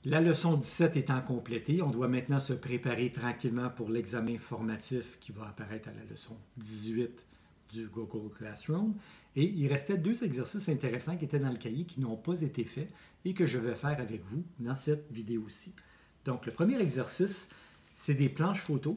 La leçon 17 étant complétée, on doit maintenant se préparer tranquillement pour l'examen formatif qui va apparaître à la leçon 18 du Google Classroom. Et il restait deux exercices intéressants qui étaient dans le cahier qui n'ont pas été faits et que je vais faire avec vous dans cette vidéo-ci. Donc, le premier exercice, c'est des planches photos.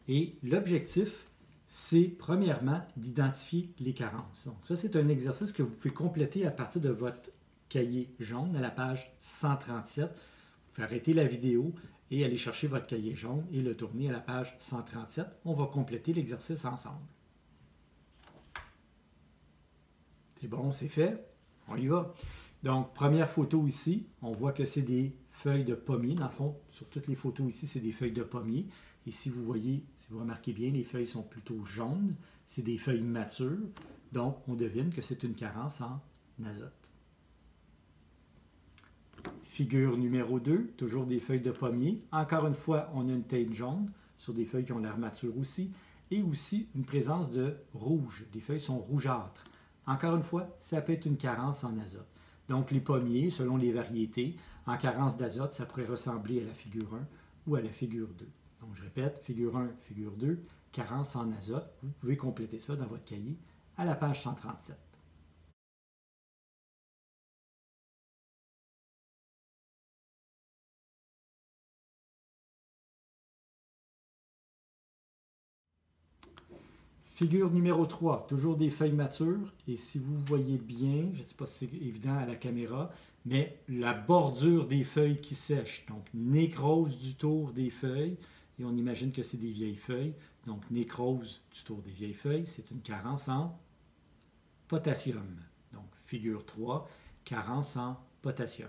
Et l'objectif, c'est premièrement d'identifier les carences. Donc, ça, c'est un exercice que vous pouvez compléter à partir de votre cahier jaune à la page 137. Vous pouvez arrêter la vidéo et aller chercher votre cahier jaune et le tourner à la page 137. On va compléter l'exercice ensemble. C'est bon, c'est fait. On y va. Donc, première photo ici, on voit que c'est des feuilles de pommier. Dans le fond, sur toutes les photos ici, c'est des feuilles de pommier. Et si vous voyez, si vous remarquez bien, les feuilles sont plutôt jaunes. C'est des feuilles matures. Donc, on devine que c'est une carence en azote. Figure numéro 2, toujours des feuilles de pommier. Encore une fois, on a une teinte jaune sur des feuilles qui ont l'air matures aussi. Et aussi une présence de rouge. Les feuilles sont rougeâtres. Encore une fois, ça peut être une carence en azote. Donc, les pommiers, selon les variétés, en carence d'azote, ça pourrait ressembler à la figure 1 ou à la figure 2. Donc, je répète, figure 1, figure 2, carence en azote. Vous pouvez compléter ça dans votre cahier à la page 137. Figure numéro 3, toujours des feuilles matures. Et si vous voyez bien, je ne sais pas si c'est évident à la caméra, mais la bordure des feuilles qui sèchent. Donc, nécrose du tour des feuilles. Et on imagine que c'est des vieilles feuilles. Donc, nécrose du tour des vieilles feuilles, c'est une carence en potassium. Donc, figure 3, carence en potassium.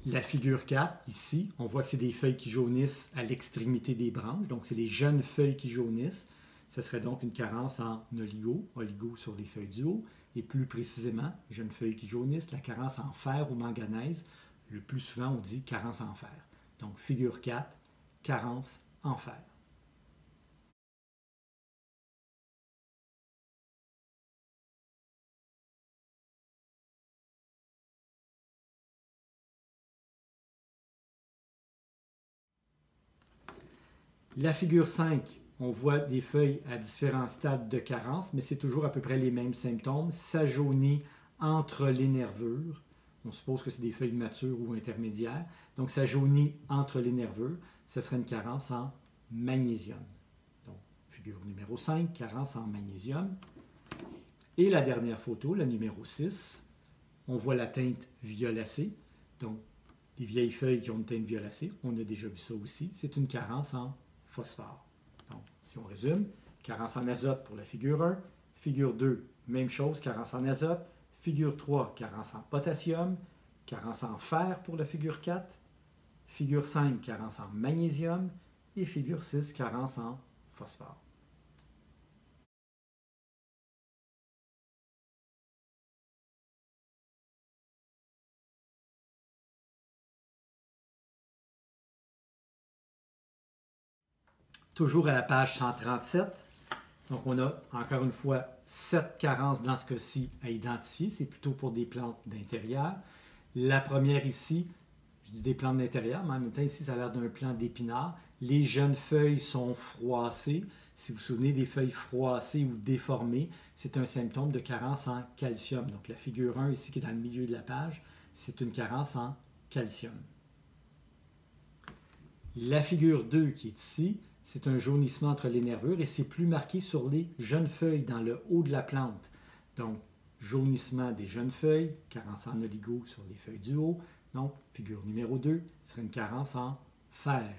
La figure 4, ici, on voit que c'est des feuilles qui jaunissent à l'extrémité des branches. Donc, c'est les jeunes feuilles qui jaunissent. Ce serait donc une carence en oligo sur les feuilles du haut. Et plus précisément, jeunes feuilles qui jaunissent, la carence en fer ou manganèse. Le plus souvent, on dit carence en fer. Donc, figure 4, carence en fer. La figure 5, on voit des feuilles à différents stades de carence, mais c'est toujours à peu près les mêmes symptômes. Ça jaunit entre les nervures. On suppose que c'est des feuilles matures ou intermédiaires. Donc, ça jaunit entre les nervures. Ce serait une carence en magnésium. Donc, figure numéro 5, carence en magnésium. Et la dernière photo, la numéro 6, on voit la teinte violacée. Donc, les vieilles feuilles qui ont une teinte violacée, on a déjà vu ça aussi. C'est une carence en phosphore. Donc, si on résume, carence en azote pour la figure 1, figure 2, même chose, carence en azote, figure 3, carence en potassium, carence en fer pour la figure 4, figure 5, carence en magnésium et figure 6, carence en phosphore. Toujours à la page 137. Donc, on a encore une fois 7 carences dans ce cas-ci à identifier. C'est plutôt pour des plantes d'intérieur. La première ici, je dis des plantes d'intérieur, mais en même temps, ici, ça a l'air d'un plant d'épinard. Les jeunes feuilles sont froissées. Si vous vous souvenez des feuilles froissées ou déformées, c'est un symptôme de carence en calcium. Donc, la figure 1 ici, qui est dans le milieu de la page, c'est une carence en calcium. La figure 2 qui est ici, c'est un jaunissement entre les nervures et c'est plus marqué sur les jeunes feuilles dans le haut de la plante. Donc, jaunissement des jeunes feuilles, carence en oligo sur les feuilles du haut. Donc, figure numéro 2 serait une carence en fer.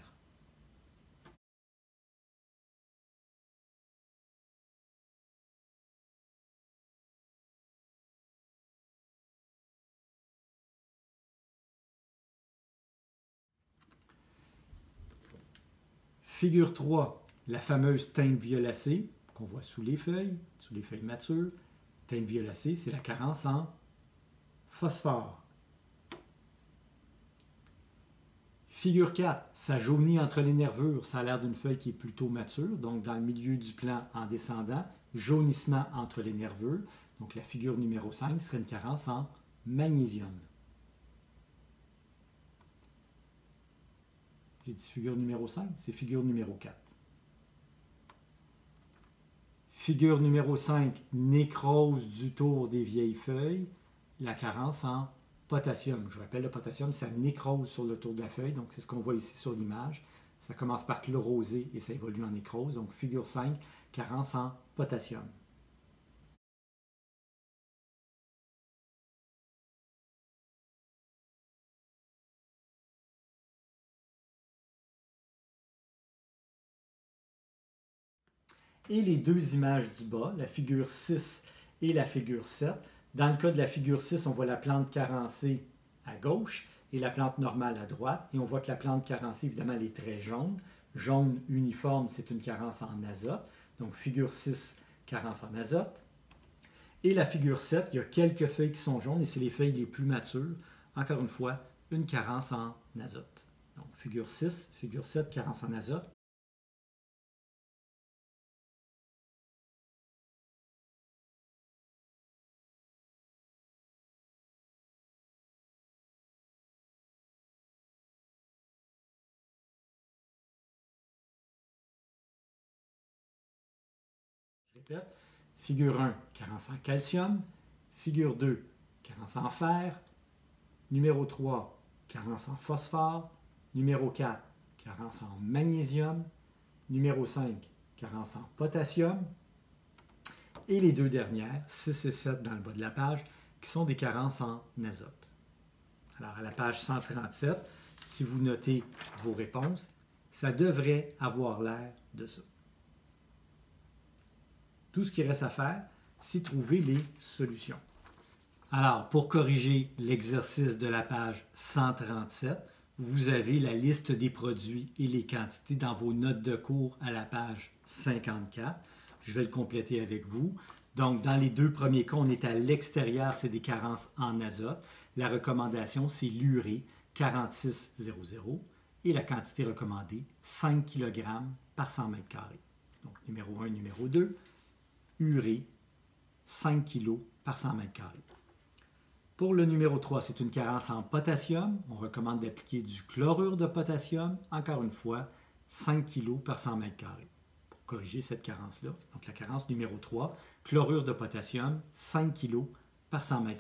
Figure 3, la fameuse teinte violacée qu'on voit sous les feuilles matures. Teinte violacée, c'est la carence en phosphore. Figure 4, ça jaunit entre les nervures, ça a l'air d'une feuille qui est plutôt mature, donc dans le milieu du plan en descendant, jaunissement entre les nervures. Donc la figure numéro 5 serait une carence en magnésium. J'ai dit figure numéro 5, c'est figure numéro 4. Figure numéro 5, nécrose du tour des vieilles feuilles, la carence en potassium. Je rappelle, le potassium, ça nécrose sur le tour de la feuille, donc c'est ce qu'on voit ici sur l'image. Ça commence par chlorosé et ça évolue en nécrose. Donc figure 5, carence en potassium. Et les deux images du bas, la figure 6 et la figure 7. Dans le cas de la figure 6, on voit la plante carencée à gauche et la plante normale à droite. Et on voit que la plante carencée, évidemment, elle est très jaune. Jaune uniforme, c'est une carence en azote. Donc figure 6, carence en azote. Et la figure 7, il y a quelques feuilles qui sont jaunes et c'est les feuilles les plus matures. Encore une fois, une carence en azote. Donc figure 6, figure 7, carence en azote. Je répète, figure 1, carence en calcium. Figure 2, carence en fer. Numéro 3, carence en phosphore. Numéro 4, carence en magnésium. Numéro 5, carence en potassium. Et les deux dernières, 6 et 7 dans le bas de la page, qui sont des carences en azote. Alors à la page 137, si vous notez vos réponses, ça devrait avoir l'air de ça. Tout ce qui reste à faire, c'est trouver les solutions. Alors, pour corriger l'exercice de la page 137, vous avez la liste des produits et les quantités dans vos notes de cours à la page 54. Je vais le compléter avec vous. Donc, dans les deux premiers cas, on est à l'extérieur, c'est des carences en azote. La recommandation, c'est l'urée 4600 et la quantité recommandée, 5 kg par 100 m². Donc, numéro 1, numéro 2. Urée, 5 kg par 100 m². Pour le numéro 3, c'est une carence en potassium. On recommande d'appliquer du chlorure de potassium, encore une fois, 5 kg par 100 m². Pour corriger cette carence-là, donc la carence numéro 3, chlorure de potassium, 5 kg par 100 m².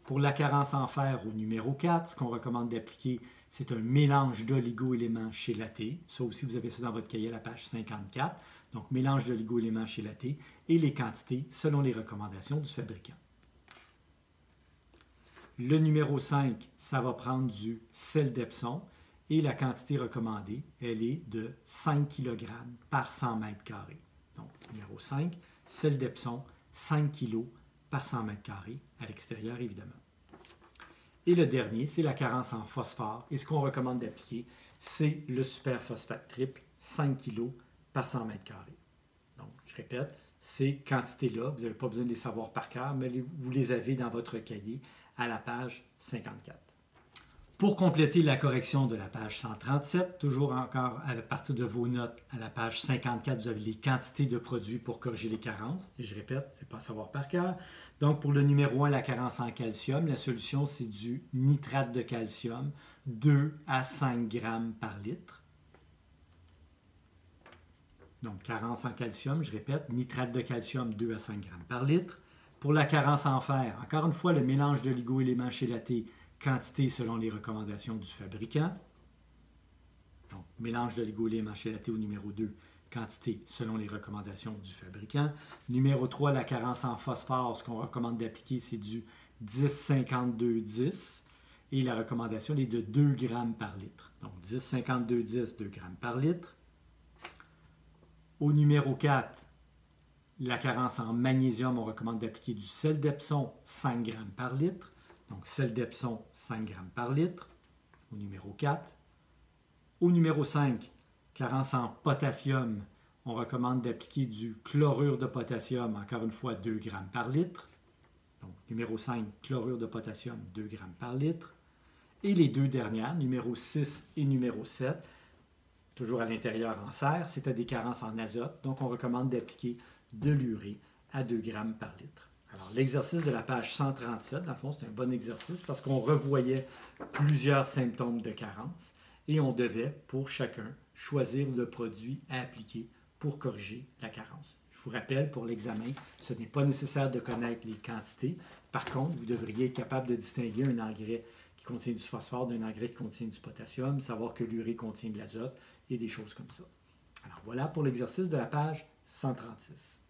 Pour la carence en fer au numéro 4, ce qu'on recommande d'appliquer, c'est un mélange d'oligo-éléments chélatés. Ça aussi, vous avez ça dans votre cahier à la page 54. Donc, mélange d'oligo-éléments chélatés et les quantités selon les recommandations du fabricant. Le numéro 5, ça va prendre du sel d'Epsom et la quantité recommandée, elle est de 5 kg par 100 m². Donc, numéro 5, sel d'Epsom, 5 kg par 100 m² à l'extérieur, évidemment. Et le dernier, c'est la carence en phosphore. Et ce qu'on recommande d'appliquer, c'est le superphosphate triple, 5 kg par 100 m². Donc, je répète, ces quantités-là, vous n'avez pas besoin de les savoir par cœur, mais vous les avez dans votre cahier à la page 54. Pour compléter la correction de la page 137, toujours encore à partir de vos notes à la page 54, vous avez les quantités de produits pour corriger les carences. Et je répète, ce n'est pas à savoir par cœur. Donc, pour le numéro 1, la carence en calcium, la solution, c'est du nitrate de calcium, 2 à 5 grammes par litre. Donc, carence en calcium, je répète, nitrate de calcium, 2 à 5 grammes par litre. Pour la carence en fer, encore une fois, le mélange d'oligo-éléments chélatés, quantité selon les recommandations du fabricant. Donc, mélange d'oligo-éléments chélatés au numéro 2, quantité selon les recommandations du fabricant. Numéro 3, la carence en phosphore, ce qu'on recommande d'appliquer, c'est du 10-52-10. Et la recommandation est de 2 grammes par litre. Donc, 10-52-10, 2 grammes par litre. Au numéro 4, la carence en magnésium, on recommande d'appliquer du sel d'Epsom, 5 grammes par litre. Donc, sel d'Epsom, 5 grammes par litre, au numéro 4. Au numéro 5, carence en potassium, on recommande d'appliquer du chlorure de potassium, encore une fois, 2 grammes par litre. Donc, numéro 5, chlorure de potassium, 2 grammes par litre. Et les deux dernières, numéro 6 et numéro 7, toujours à l'intérieur en serre, c'est à des carences en azote. Donc, on recommande d'appliquer de l'urée à 2 grammes par litre. Alors, l'exercice de la page 137, dans le fond, c'est un bon exercice parce qu'on revoyait plusieurs symptômes de carence et on devait, pour chacun, choisir le produit à appliquer pour corriger la carence. Je vous rappelle, pour l'examen, ce n'est pas nécessaire de connaître les quantités. Par contre, vous devriez être capable de distinguer un engrais qui contient du phosphore d'un engrais qui contient du potassium, savoir que l'urée contient de l'azote et des choses comme ça. Alors voilà pour l'exercice de la page 136.